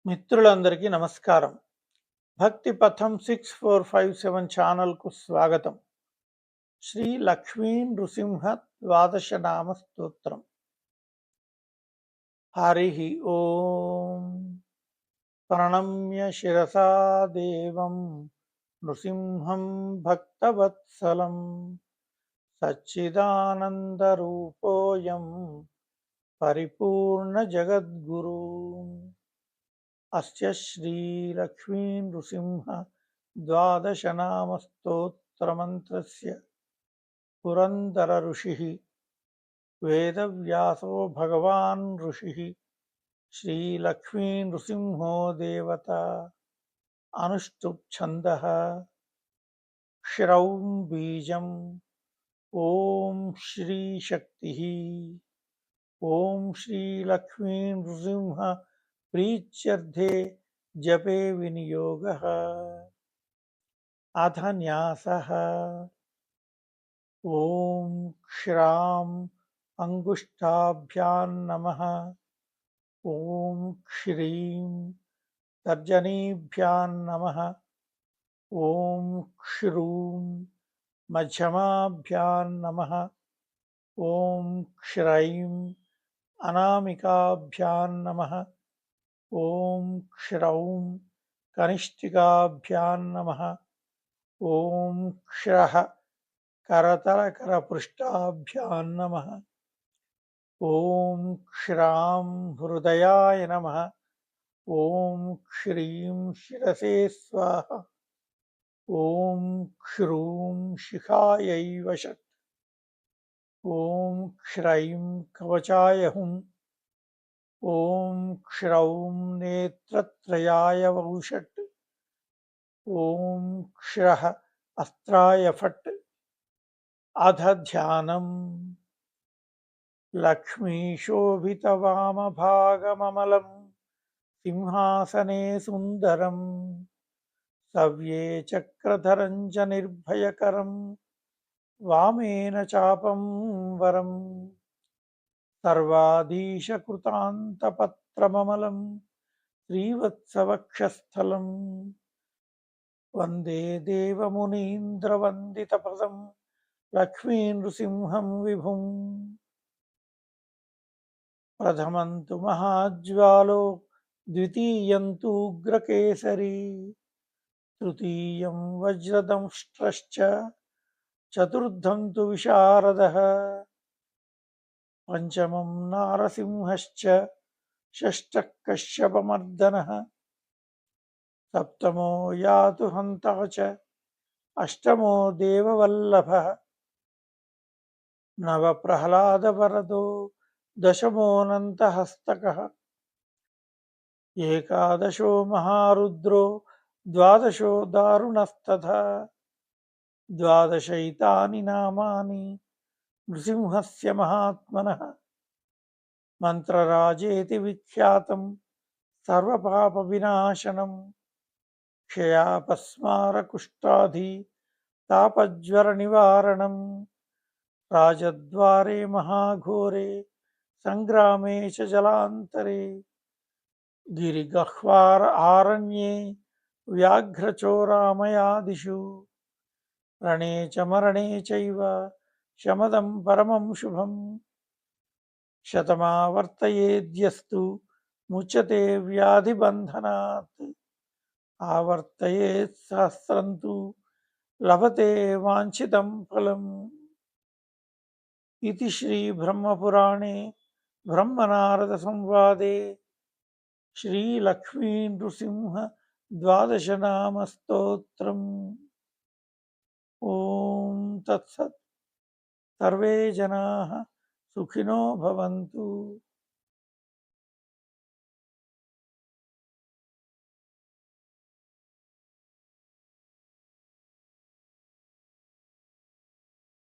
మిత్రులందరికీ నమస్కారం. భక్తి పథం 6457 ఛానల్కు స్వాగతం. శ్రీ లక్ష్మీ నృసింహ ద్వాదశ నామ స్తోత్రం. హరి ఓం. ప్రణమ్య శిరసా దేవం నృసింహం భక్తవత్సలం సచ్చిదానందరూపోయం పరిపూర్ణ జగద్గురు. అస్య శ్రీ లక్ష్మీ నృసింహ ద్వాదశ నామ స్తోత్రమంత్రస్య పురందర ఋషిః వేదవ్యాసో భగవాన్ ఋషిః శ్రీ లక్ష్మీ నృసింహో దేవత. అనుష్టుప్ ఛందః క్షరౌం బీజం. ఓం శ్రీ శక్తిః. ఓం శ్రీ లక్ష్మీ నృసింహ ప్రీత్యర్థే జపే వినియోగః. అథ న్యాసః. ఓం క్షరాం అంగుష్టాభ్యాం నమః. ఓం శ్రీం తర్జనీభ్యాం నమః. ఓం శ్రూం మధ్యమాభ్యాం నమః. ఓం శ్రైం అనామికాభ్యాం నమః. ఓం శ్రౌం కనిష్ఠికాభ్యాం నమః. ఓం క్షరః కరతలకరపృష్ఠాభ్యాం నమః. ఓం క్షరాం హృదయాయ నమః. ఓం శ్రీం శిరసే స్వాహ. ఓం శ్రూం శిఖాయై వషట్. ఓం శ్రైం కవచాయ హుం. ఓం శ్రౌం నేత్రత్రయాయ వౌషట్. ఓం క్షరః అస్త్రాయ ఫట్. అధ ధ్యానం. లక్ష్మీశోభితవామభాగమమలం సింహాసనే సుందరం సవ్యే చక్రధరం చ నిర్భయకరం వామేన చాపం వరం సర్వాధీశకృతాంతపత్రమమలం శ్రీవత్సవక్షస్థలం వందే దేవమునీంద్రవందితపదం లక్ష్మీ నృసింహం విభుం. ప్రథమం తు మహాజ్వాలో ద్వితీయం తు ఉగ్రకేసరీ తృతీయం వజ్రదంష్ట్రశ్చ చతుర్థం తు విశారదః పంచమం నారసింహశ్చ షష్ఠః కశ్యపమర్దనః సప్తమో యాతు హంతా చ అష్టమో దేవవల్లభః నవ ప్రహ్లాదవరదో దశమోऽనంతహస్తకः ఏకాదశో మహారుద్రో ద్వాదశో దారుణస్తథా ద్వాదశైతాని నామాని నృసింహస్య మహాత్మనః. మంత్రరాజేతి విఖ్యాతం సర్వపాపవినాశనం క్షయాపస్మారకుష్ఠాధి తాపజ్వరనివారణం రాజద్వారే మహాఘోరే సంగ్రామే చ జలాంతరే గిరిగహ్వార ఆరణ్యే వ్యాఘ్రచోరామయాదిషు రణే చ మరణే చైవ శమదం పరమం శుభం శతమావర్తయేద్యస్తు ముచ్యతే వ్యాధిబంధనాత్ ఆవర్తయేత్ సహస్రం తు లభతే వాంఛితం ఫలం. ఇది శ్రీ బ్రహ్మపురాణే బ్రహ్మనారద సంవాదే శ్రీ లక్ష్మీ నృసింహ ద్వాదశ నామ స్తోత్రం. ఓం తత్సత్. సర్వే జనాః సుఖినో భవంతు.